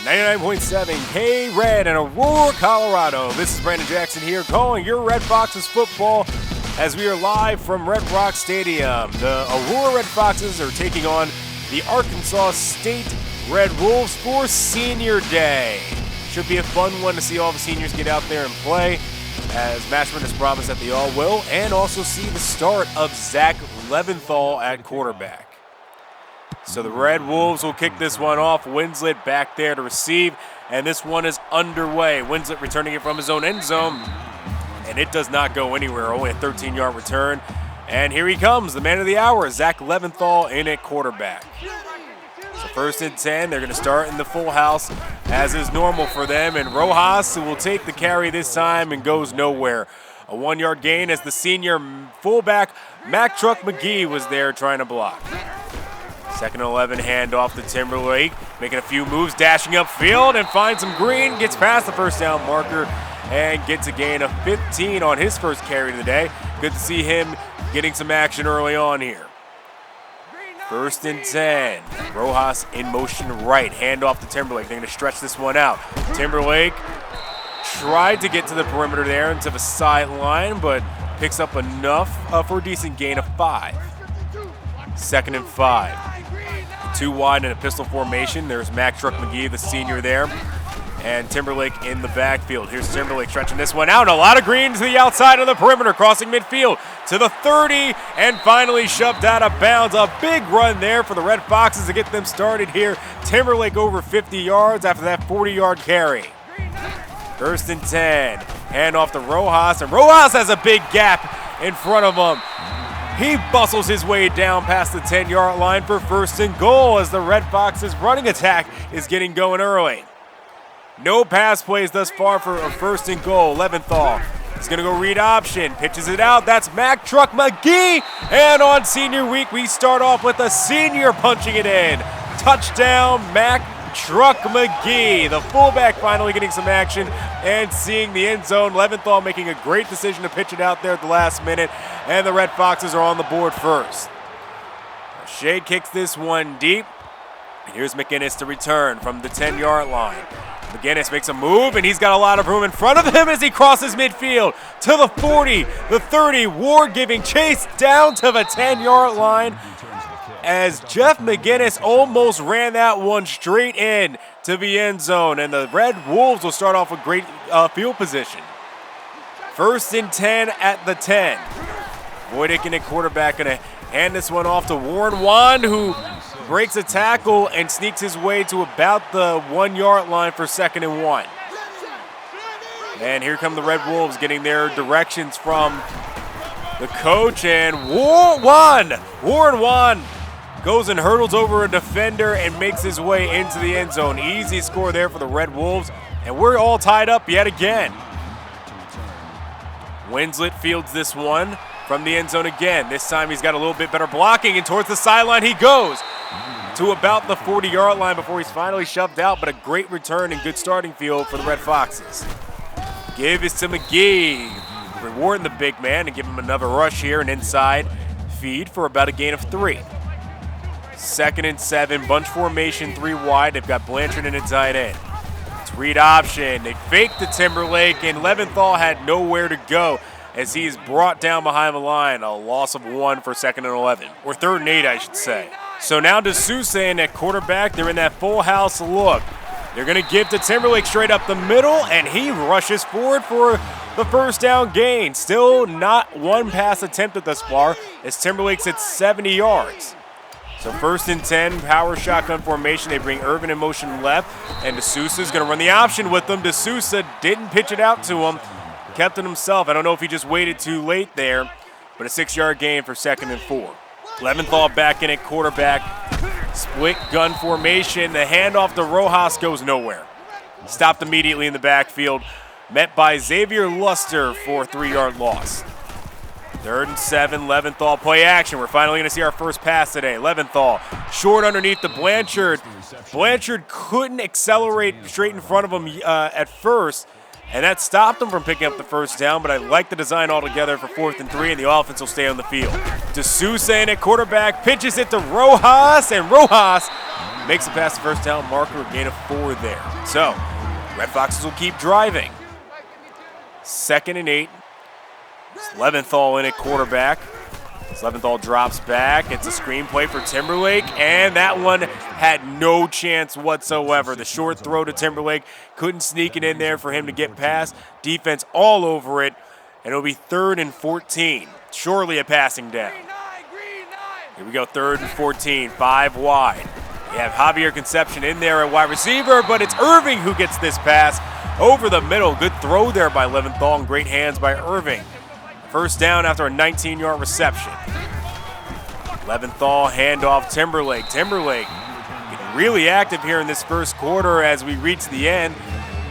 99.7 K-Red in Aurora, Colorado. This is Brandon Jackson here calling your Red Foxes football as we are live from Red Rock Stadium. The Aurora Red Foxes are taking on the Arkansas State Red Wolves for Senior Day. Should be a fun one to see all the seniors get out there and play, as Mashburn has promised that they all will, and also see the start of Zach Leventhal at quarterback. So the Red Wolves will kick this one off. Winslet back there to receive, and this one is underway. Winslet returning it from his own end zone, and it does not go anywhere. Only a 13-yard return. And here he comes, the man of the hour, Zach Leventhal in at quarterback. So first and 10, they're going to start in the full house, as is normal for them. And Rojas will take the carry this time and goes nowhere. A 1-yard gain as the senior fullback, Mac Truck McGee, was there trying to block. Second and 11, handoff to Timberlake, making a few moves, dashing upfield, and finds some green, gets past the first down marker, and gets a gain of 15 on his first carry of the day. Good to see him getting some action early on here. First and 10, Rojas in motion right, handoff to Timberlake. They're going to stretch this one out. Timberlake tried to get to the perimeter there into the sideline, but picks up enough for a decent gain of 5. Second and 5. 2 wide in a pistol formation. There's Mac Truck McGee, the senior there, and Timberlake in the backfield. Here's Timberlake stretching this one out. A lot of green to the outside of the perimeter, crossing midfield to the 30, and finally shoved out of bounds. A big run there for the Red Foxes to get them started here. Timberlake over 50 yards after that 40-yard carry. First and 10. Hand off to Rojas, and Rojas has a big gap in front of him. He bustles his way down past the 10-yard line for first and goal as the Red Foxes' running attack is getting going early. No pass plays thus far for a first and goal. Leventhal is going to go read option, pitches it out. That's Mac Truck McGee. And on senior week, we start off with a senior punching it in. Touchdown, Mac Truck McGee. The fullback finally getting some action and seeing the end zone. Leventhal making a great decision to pitch it out there at the last minute, and the Red Foxes are on the board first. Shea kicks this one deep, and here's McGinnis to return from the 10-yard line. McGinnis makes a move, and he's got a lot of room in front of him as he crosses midfield to the 40, the 30. Ward giving chase down to the 10-yard line, as Jeff McGinnis almost ran that one straight in to the end zone, and the Red Wolves will start off with great field position. First and 10 at the 10. Voidick at quarterback going to hand this one off to Warren Wand, who breaks a tackle and sneaks his way to about the 1-yard line for second and 1. And here come the Red Wolves getting their directions from the coach, and Warren Wand goes and hurdles over a defender and makes his way into the end zone. Easy score there for the Red Wolves, and we're all tied up yet again. Winslet fields this one from the end zone again. This time he's got a little bit better blocking, and towards the sideline he goes to about the 40-yard line before he's finally shoved out, but a great return and good starting field for the Red Foxes. Give this to McGee, rewarding the big man and give him another rush here, an inside feed for about a gain of 3. Second and 7, bunch formation, 3 wide. They've got Blanchard in a tight end. It's read option. They fake the Timberlake, and Leventhal had nowhere to go as he's brought down behind the line. A loss of 1 for second and 11, or third and 8, I should say. So now D'Souza in at quarterback. They're in that full house look. They're going to give to Timberlake straight up the middle, and he rushes forward for the first down gain. Still not one pass attempted thus far, as Timberlake's at 70 yards. So first and 10, power shotgun formation. They bring Irvin in motion left, and D'Souza's going to run the option with them. D'Souza didn't pitch it out to him, kept it himself. I don't know if he just waited too late there, but a 6-yard gain for second and 4. Leventhal back in at quarterback. Split gun formation. The handoff to Rojas goes nowhere. Stopped immediately in the backfield, met by Xavier Luster for a 3-yard loss. Third and 7, Leventhal play action. We're finally going to see our first pass today. Leventhal short underneath the Blanchard. Blanchard couldn't accelerate straight in front of him at first, and that stopped him from picking up the first down, but I like the design altogether for 4th and 3, and the offense will stay on the field. D'Souza in at quarterback, pitches it to Rojas, and Rojas makes it past the first down marker, a gain of 4 there. So, Red Foxes will keep driving. 2nd and 8. Leventhal in at quarterback. Leventhal drops back. It's a screen play for Timberlake, and that one had no chance whatsoever. The short throw to Timberlake, couldn't sneak it in there for him to get past. Defense all over it, and it'll be 3rd and 14. Surely a passing down. Here we go, 3rd and 14, 5 wide. You have Javier Concepcion in there at wide receiver, but it's Irving who gets this pass over the middle. Good throw there by Leventhal and great hands by Irving. First down after a 19-yard reception. Leventhal handoff Timberlake. Timberlake getting really active here in this first quarter as we reach the end.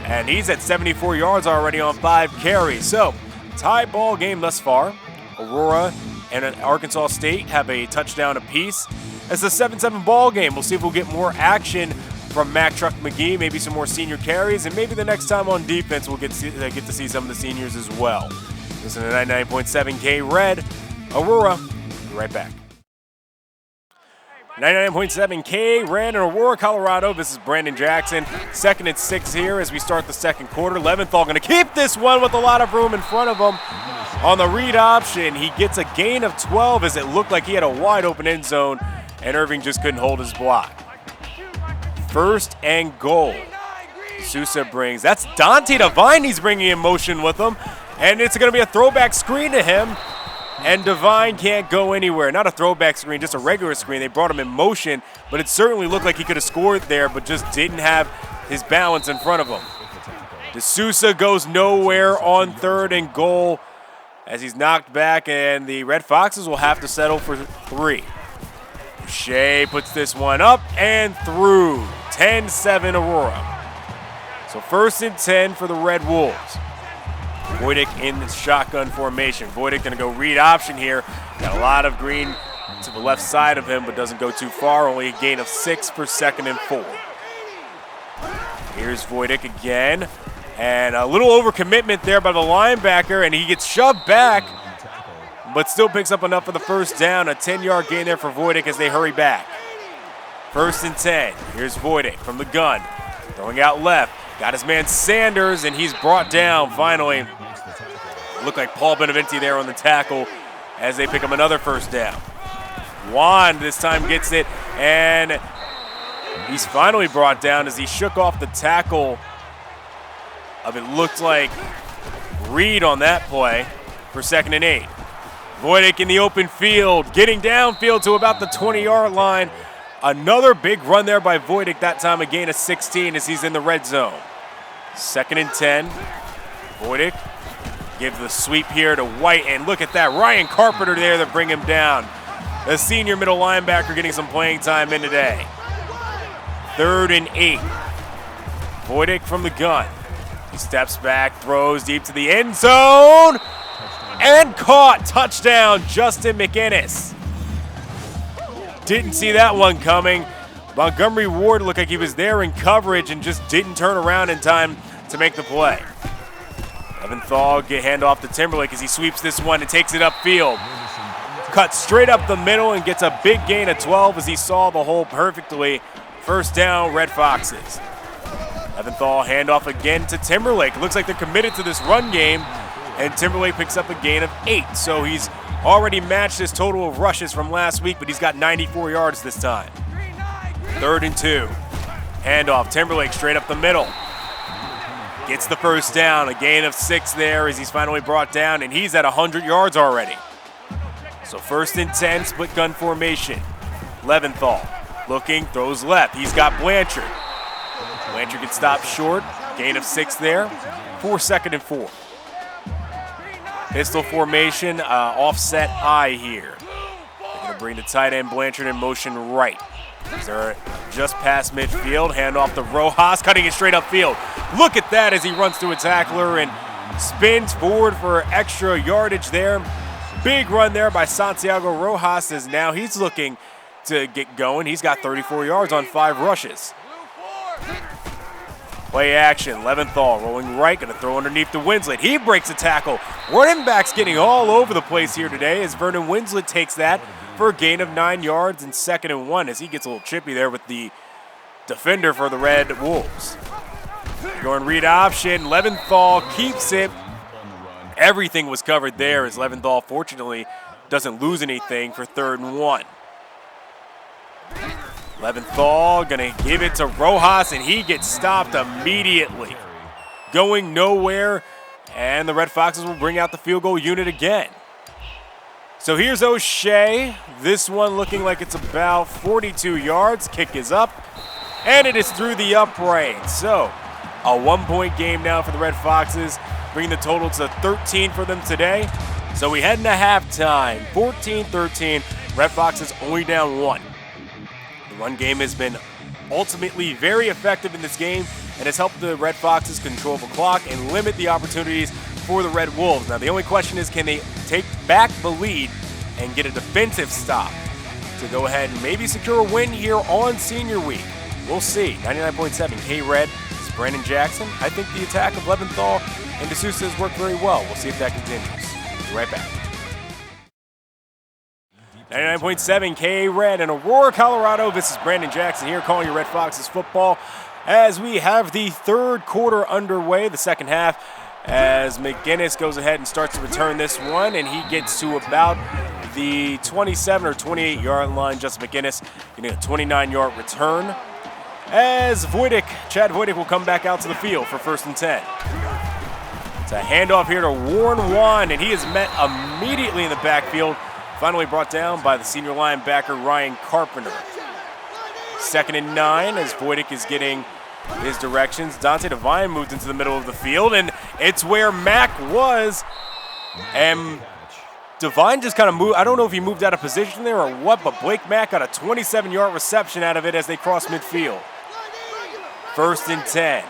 And he's at 74 yards already on 5 carries. So, tie ball game thus far. Aurora and Arkansas State have a touchdown apiece. It's a 7-7 ball game. We'll see if we'll get more action from Mac Truck McGee, maybe some more senior carries, and maybe the next time on defense we'll get to see some of the seniors as well. Listen to 99.7 K Red, Aurora. Be right back. 99.7 K Red in Aurora, Colorado. This is Brandon Jackson. 2nd and 6 here as we start the second quarter. Leventhal going to keep this one with a lot of room in front of him. On the read option, he gets a gain of 12 as it looked like he had a wide open end zone, and Irving just couldn't hold his block. 1st and goal. Sousa brings, that's Dante Devine he's bringing in motion with him. And it's going to be a throwback screen to him, and Devine can't go anywhere. Not a throwback screen, just a regular screen. They brought him in motion, but it certainly looked like he could have scored there, but just didn't have his balance in front of him. D'Souza goes nowhere on 3rd and goal as he's knocked back, and the Red Foxes will have to settle for 3. Shea puts this one up and through. 10-7 Aurora. So 1st and 10 for the Red Wolves. Voidick in the shotgun formation. Voidick going to go read option here. Got a lot of green to the left side of him, but doesn't go too far. Only a gain of 6 for 2nd and 4. Here's Voidick again. And a little overcommitment there by the linebacker, and he gets shoved back, but still picks up enough for the first down. A 10-yard gain there for Voidick as they hurry back. 1st and 10. Here's Voidick from the gun. Throwing out left. Got his man Sanders, and he's brought down finally. Looked like Paul Beneventi there on the tackle as they pick up another first down. Juan this time gets it, and he's finally brought down as he shook off the tackle of it looked like Reed on that play for 2nd and 8. Voidick in the open field, getting downfield to about the 20-yard line. Another big run there by Voidick, that time a gain of 16 as he's in the red zone. 2nd and 10. Voidick gives the sweep here to White, and look at that, Ryan Carpenter there to bring him down. The senior middle linebacker getting some playing time in today. 3rd and 8. Voidick from the gun. He steps back, throws deep to the end zone, and caught. Touchdown, Justin McInnes. Didn't see that one coming. Montgomery Ward looked like he was there in coverage and just didn't turn around in time to make the play. Leventhal get handoff to Timberlake as he sweeps this one and takes it upfield. Cuts straight up the middle and gets a big gain of 12 as he saw the hole perfectly. First down, Red Foxes. Leventhal handoff again to Timberlake. Looks like they're committed to this run game, and Timberlake picks up a gain of 8. So he's already matched his total of rushes from last week, but he's got 94 yards this time. 3rd and 2. Handoff, Timberlake straight up the middle. Gets the first down, a gain of 6 there as he's finally brought down, and he's at 100 yards already. So 1st and 10, split gun formation. Leventhal looking, throws left. He's got Blanchard. Blanchard gets stopped short, gain of 6 there for 2nd and 4. Pistol formation, offset I here. They're going to bring the tight end Blanchard in motion right. They're just past midfield, handoff to Rojas, cutting it straight upfield. Look at that as he runs through a tackler and spins forward for extra yardage there. Big run there by Santiago Rojas as now he's looking to get going. He's got 34 yards on 5 rushes. Play action, Leventhal rolling right, going to throw underneath to Winslet. He breaks a tackle. Running backs getting all over the place here today as Vernon Winslet takes that for a gain of 9 yards and 2nd and 1 as he gets a little chippy there with the defender for the Red Wolves. Going read option. Leventhal keeps it. Everything was covered there as Leventhal fortunately doesn't lose anything for 3rd and 1. Leventhal gonna give it to Rojas, and he gets stopped immediately. Going nowhere, and the Red Foxes will bring out the field goal unit again. So here's O'Shea. This one looking like it's about 42 yards. Kick is up, and it is through the upright. So a 1-point game now for the Red Foxes, bringing the total to 13 for them today. So we head into halftime, 14-13. Red Foxes only down 1. The run game has been ultimately very effective in this game and has helped the Red Foxes control the clock and limit the opportunities for the Red Wolves. Now the only question is, can they take back the lead and get a defensive stop to go ahead and maybe secure a win here on Senior Week? We'll see. 99.7 K-Red. It's Brandon Jackson. I think the attack of Leventhal and D'Souza has worked very well. We'll see if that continues. Be right back. 99.7 K-Red in Aurora, Colorado. This is Brandon Jackson here calling your Red Foxes football as we have the 3rd quarter underway, the 2nd half, as McGinnis goes ahead and starts to return this one, and he gets to about the 27 or 28-yard line. Justin McGinnis getting a 29-yard return as Chad Voidick will come back out to the field for 1st and 10. It's a handoff here to Warren Wan, and he is met immediately in the backfield. Finally brought down by the senior linebacker, Ryan Carpenter. 2nd and 9 as Voidick is getting his directions. Dante Devine moved into the middle of the field, and it's where Mack was. And Devine just kind of moved. I don't know if he moved out of position there or what, but Blake Mack got a 27-yard reception out of it as they cross midfield. 1st and 10.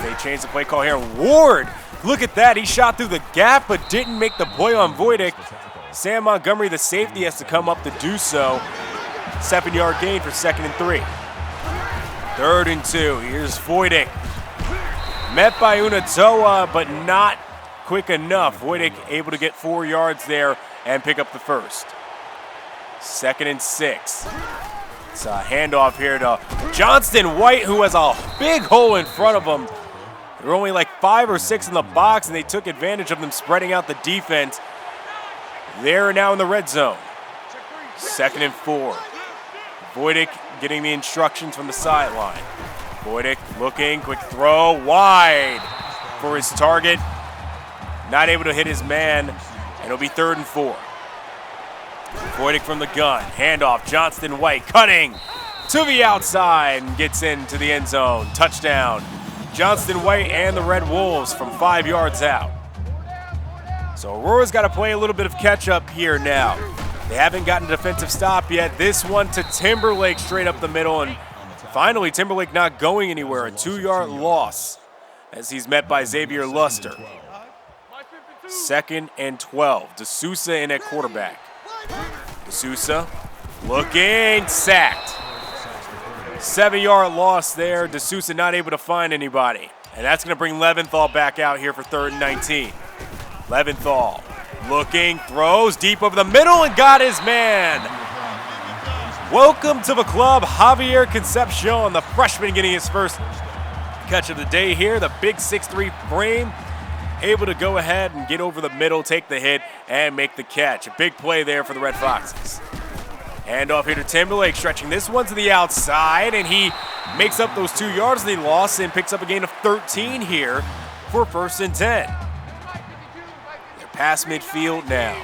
They changed the play call here. Ward, look at that. He shot through the gap but didn't make the play on Voidick. Sam Montgomery, the safety, has to come up to do so. 7-yard gain for 2nd and 3. 3rd and 2. Here's Voidick. Met by Unatoa, but not quick enough. Voidick able to get 4 yards there and pick up the 1st. 2nd and 6. It's a handoff here to Johnston White, who has a big hole in front of him. There were only like 5 or 6 in the box, and they took advantage of them spreading out the defense. They're now in the red zone. 2nd and 4. Voidick getting the instructions from the sideline. Voidick looking, quick throw, wide for his target. Not able to hit his man, and it'll be 3rd and 4. Voidick from the gun, handoff, Johnston White cutting to the outside and gets into the end zone. Touchdown, Johnston White and the Red Wolves from 5 yards out. So Aurora's got to play a little bit of catch up here now. They haven't gotten a defensive stop yet. This one to Timberlake straight up the middle, and finally Timberlake not going anywhere. A 2-yard loss as he's met by Xavier Luster. 2nd and 12. D'Souza in at quarterback. D'Souza looking, sacked. 7-yard loss there. D'Souza not able to find anybody. And that's going to bring Leventhal back out here for 3rd and 19. Leventhal looking, throws deep over the middle and got his man. Welcome to the club, Javier Concepcion, the freshman getting his first catch of the day here. The big 6'3" frame, able to go ahead and get over the middle, take the hit, and make the catch. A big play there for the Red Foxes. Handoff here to Timberlake, stretching this one to the outside, and he makes up those 2 yards they lost and picks up a gain of 13 here for 1st and 10. Past midfield now.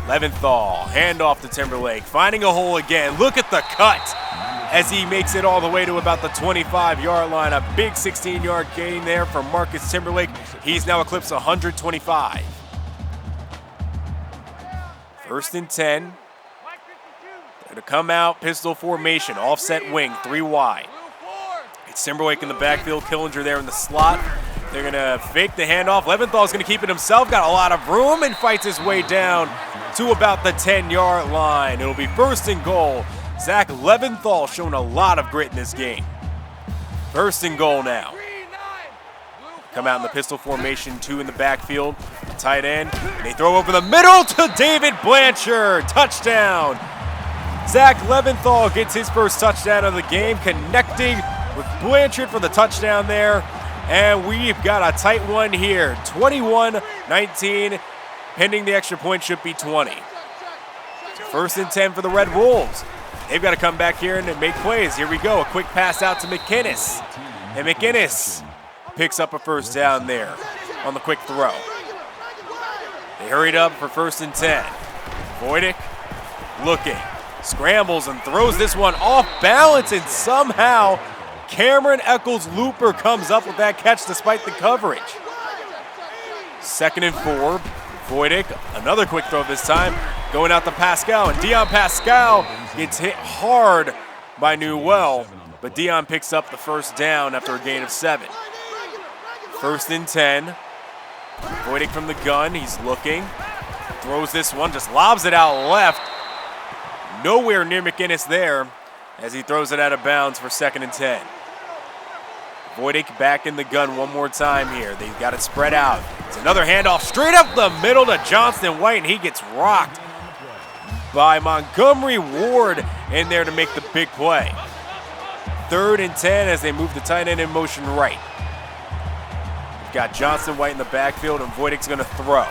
Leventhal, handoff to Timberlake, finding a hole again. Look at the cut as he makes it all the way to about the 25-yard line. A big 16-yard gain there for Marcus Timberlake. He's now eclipsed 125. 1st and 10. They're going to come out, pistol formation, offset wing, 3 wide. It's Timberlake in the backfield, Killinger there in the slot. They're going to fake the handoff. Leventhal's going to keep it himself. Got a lot of room and fights his way down to about the 10-yard line. It'll be 1st and goal. Zach Leventhal showing a lot of grit in this game. 1st and goal now. Come out in the pistol formation, 2 in the backfield. Tight end. And they throw over the middle to David Blanchard. Touchdown. Zach Leventhal gets his first touchdown of the game, connecting with Blanchard for the touchdown there. And we've got a tight one here, 21-19. Pending the extra point should be 20. First and 10 for the Red Wolves. They've got to come back here and make plays. Here we go, a quick pass out to McInnes. And McInnes picks up a first down there on the quick throw. They hurried up for first and 10. Voidick looking, scrambles and throws this one off balance, and somehow Cameron Eccles-Looper comes up with that catch despite the coverage. Second and 4. Voidick, another quick throw this time, going out to Pascal, and Dion Pascal gets hit hard by Newell, but Dion picks up the first down after a gain of 7. First and 10. Voidick from the gun, he's looking, throws this one, just lobs it out left. Nowhere near McInnes there as he throws it out of bounds for second and 10. Voidick back in the gun one more time here. They've got it spread out. It's another handoff straight up the middle to Johnston White, and he gets rocked by Montgomery Ward in there to make the big play. Third and 10 as they move the tight end in motion right. We've got Johnston White in the backfield, and Voidick's going to throw.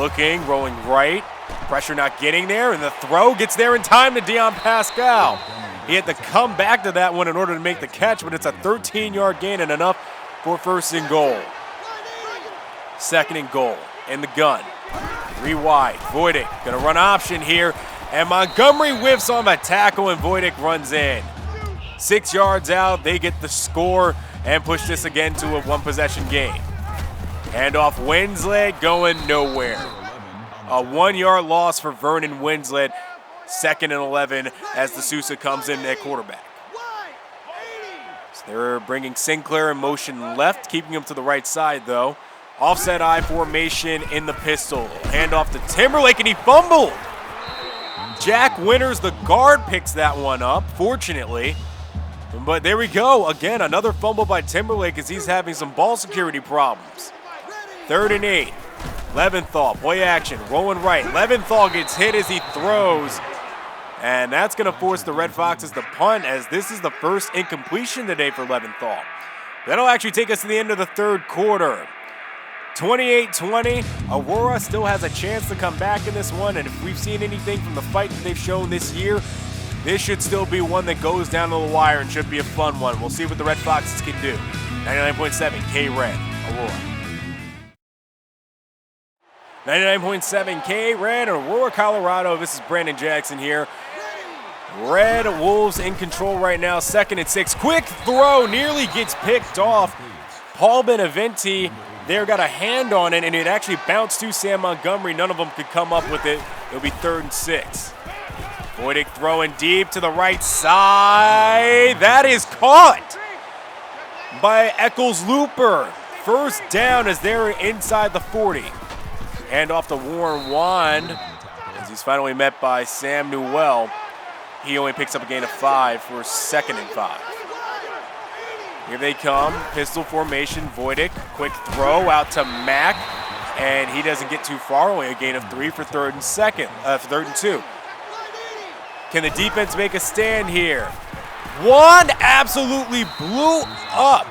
Looking, rolling right. Pressure not getting there, and the throw gets there in time to Dion Pascal. He had to come back to that one in order to make the catch, but it's a 13-yard gain and enough for first and goal. Second and goal in the gun. 3 wide. Voidick going to run option here, and Montgomery whiffs on the tackle, and Voidick runs in. 6 yards out, they get the score and push this again to a one-possession game. Handoff Winslet going nowhere. A 1-yard loss for Vernon Winslet. Second and 11 as the Sousa comes in at quarterback. So they're bringing Sinclair in motion left, keeping him to the right side though. Offset I formation in the pistol. Handoff to Timberlake, and he fumbled. Jack Winters, the guard, picks that one up, fortunately. But there we go. Again, another fumble by Timberlake as he's having some ball security problems. Third and 8. Leventhal, play action, rolling right. Leventhal gets hit as he throws. And that's going to force the Red Foxes to punt, as this is the first incompletion today for Leventhal. That'll actually take us to the end of the third quarter. 28-20, Aurora still has a chance to come back in this one, and if we've seen anything from the fight that they've shown this year, this should still be one that goes down to the wire and should be a fun one. We'll see what the Red Foxes can do. 99.7 K-Red, Aurora. 99.7 K-Red, Aurora, Colorado. This is Brandon Jackson here. Red Wolves in control right now, second and 6. Quick throw, nearly gets picked off. Paul Beneventi there got a hand on it, and it actually bounced to Sam Montgomery. None of them could come up with it. It'll be third and 6. Voidick throwing deep to the right side. That is caught by Eccles-Looper. First down as they're inside the 40. Hand off to Warren Wand as he's finally met by Sam Newell. He only picks up a gain of 5 for second and 5. Here they come, pistol formation. Voidick, quick throw out to Mack, and he doesn't get too far. Only a gain of 3 for third and 2. Can the defense make a stand here? Wand absolutely blew up.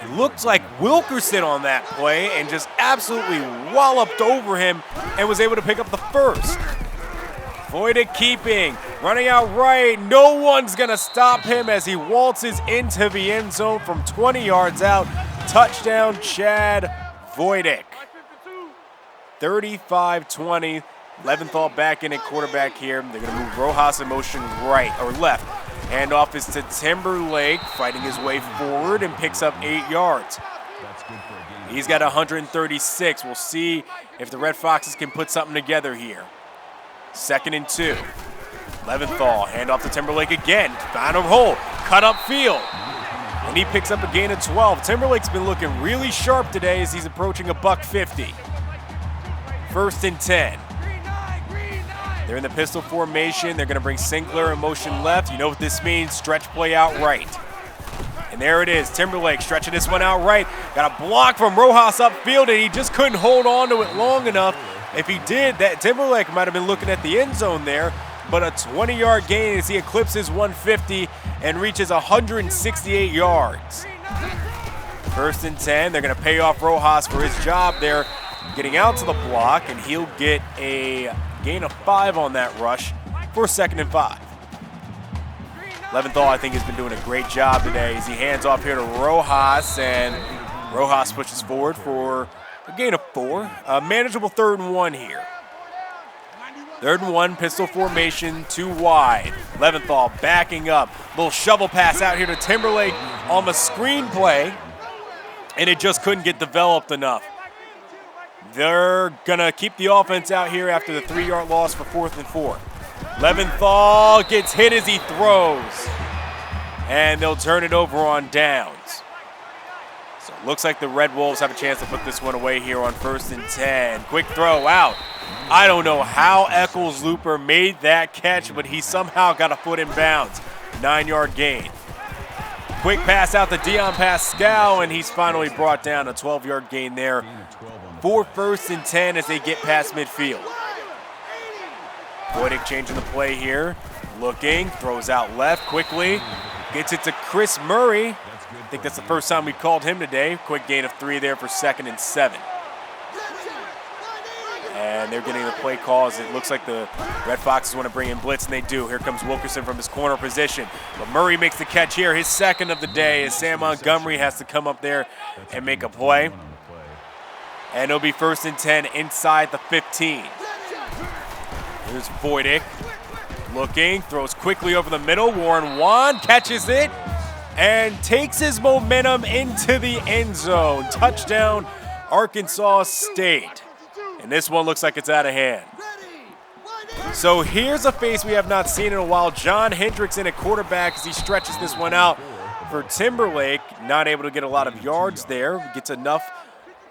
It looked like Wilkerson on that play and just absolutely walloped over him and was able to pick up the first. Voidick keeping, running out right. No one's going to stop him as he waltzes into the end zone from 20 yards out. Touchdown, Chad Voidick. 35-20. Leventhal back in at quarterback here. They're going to move Rojas in motion right or left. Handoff is to Timberlake, fighting his way forward and picks up 8 yards. He's got 136. We'll see if the Red Foxes can put something together here. Second and 2. Leventhal, handoff to Timberlake again. Found a hole, cut up field. And he picks up a gain of 12. Timberlake's been looking really sharp today as he's approaching $150. First and 10. They're in the pistol formation. They're going to bring Sinclair in motion left. You know what this means, stretch play out right. And there it is, Timberlake stretching this one out right. Got a block from Rojas upfield, and he just couldn't hold on to it long enough If he did, that Timberlake might have been looking at the end zone there, but a 20-yard gain as he eclipses 150 and reaches 168 yards. 1st and 10, they're going to pay off Rojas for his job there, getting out to the block, and he'll get a gain of 5 on that rush for 2nd and 5. Leventhal, I think, has been doing a great job today as he hands off here to Rojas, and Rojas pushes forward for a gain of 4. A manageable 3rd and 1 here. 3rd and 1, pistol formation, 2 wide. Leventhal backing up. Little shovel pass out here to Timberlake on the screen play, and it just couldn't get developed enough. They're going to keep the offense out here after the 3-yard loss for 4th and 4. Leventhal gets hit as he throws, and they'll turn it over on downs. So it looks like the Red Wolves have a chance to put this one away here on 1st and 10. Quick throw out. I don't know how Eccles-Looper made that catch, but he somehow got a foot in bounds. 9-yard gain. Quick pass out to Dion Pascal, and he's finally brought down. A 12-yard gain there for 1st and 10 as they get past midfield. Voidick changing the play here. Looking, throws out left quickly. Gets it to Chris Murray. I think that's the first time we called him today. Quick gain of 3 there for 2nd and 7. And they're getting the play calls. It looks like the Red Foxes want to bring in blitz, and they do. Here comes Wilkerson from his corner position. But Murray makes the catch here, his 2nd of the day, as Sam Montgomery has to come up there and make a play. And it'll be 1st and 10 inside the 15. Here's Voidick. Looking, throws quickly over the middle. Warren Wan catches it and takes his momentum into the end zone. Touchdown, Arkansas State. And this one looks like it's out of hand. So here's a face we have not seen in a while. John Hendricks in at quarterback as he stretches this one out for Timberlake. Not able to get a lot of yards there. Gets enough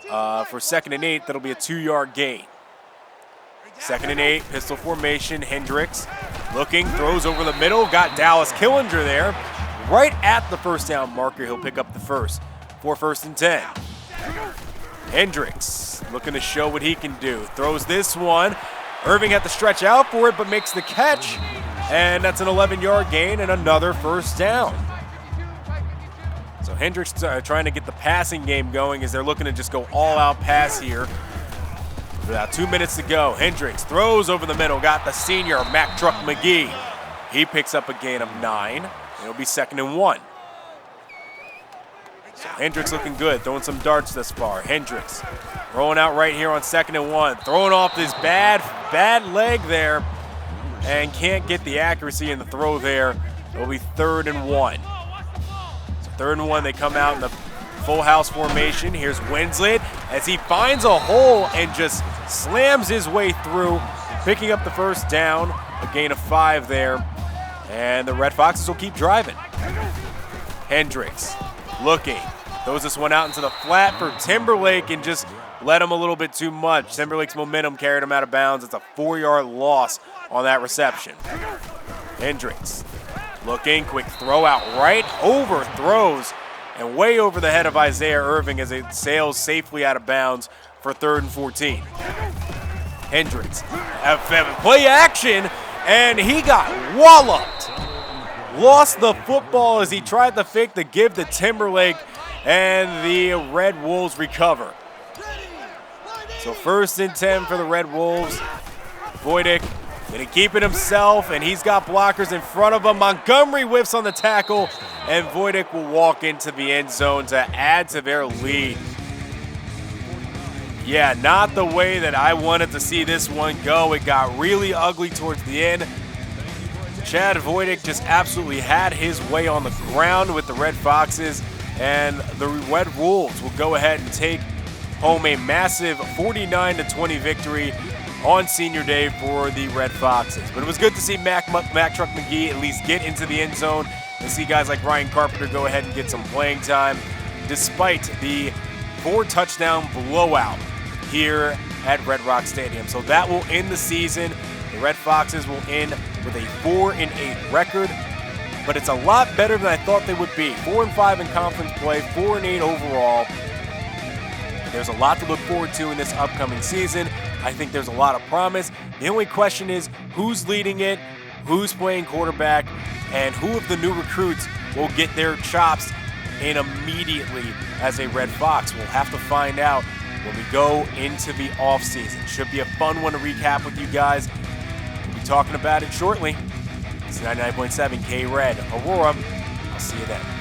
for 2nd and 8. That'll be a 2-yard gain. 2nd and 8, pistol formation. Hendricks looking, throws over the middle. Got Dallas Killinger there. Right at the 1st down marker, he'll pick up the 1st for 1st and 10. Hendricks looking to show what he can do. Throws this one. Irving had to stretch out for it, but makes the catch. And that's an 11-yard gain and another 1st down. So Hendricks trying to get the passing game going as they're looking to just go all-out pass here. About 2 minutes to go. Hendricks throws over the middle. Got the senior, Mac Truck McGee. He picks up a gain of 9. It'll be 2nd and 1. So Hendricks looking good, throwing some darts thus far. Hendricks rolling out right here on 2nd and 1. Throwing off this bad leg there and can't get the accuracy in the throw there. It'll be 3rd and 1. So 3rd and 1, they come out in the full house formation. Here's Winslet as he finds a hole and just slams his way through, picking up the 1st down, a gain of 5 there. And the Red Foxes will keep driving. Hendricks looking, throws this one out into the flat for Timberlake and just led him a little bit too much. Timberlake's momentum carried him out of bounds. It's a 4-yard loss on that reception. Hendricks looking, quick throw out right, overthrows and way over the head of Isaiah Irving as it sails safely out of bounds for 3rd and 14. Hendricks, play action, and he got walloped. Lost the football as he tried to fake the give to Timberlake, and the Red Wolves recover. So 1st and 10 for the Red Wolves. Voidick gonna keep it himself, and he's got blockers in front of him. Montgomery whiffs on the tackle, and Voidick will walk into the end zone to add to their lead. Yeah, not the way that I wanted to see this one go. It got really ugly towards the end. Chad Voidick just absolutely had his way on the ground with the Red Foxes, and the Red Wolves will go ahead and take home a massive 49-20 victory on Senior Day for the Red Foxes. But it was good to see Mac Truck McGee at least get into the end zone and see guys like Ryan Carpenter go ahead and get some playing time despite the 4-touchdown blowout here at Red Rock Stadium. So that will end the season. The Red Foxes will end with a 4-8 record, but it's a lot better than I thought they would be. 4-5 in conference play, 4-8 overall. There's a lot to look forward to in this upcoming season. I think there's a lot of promise. The only question is who's leading it, who's playing quarterback, and who of the new recruits will get their chops in immediately as a Red Fox. We'll have to find out when we go into the offseason. Should be a fun one to recap with you guys. We'll be talking about it shortly. It's 99.7 K-Red, Aurora. I'll see you then.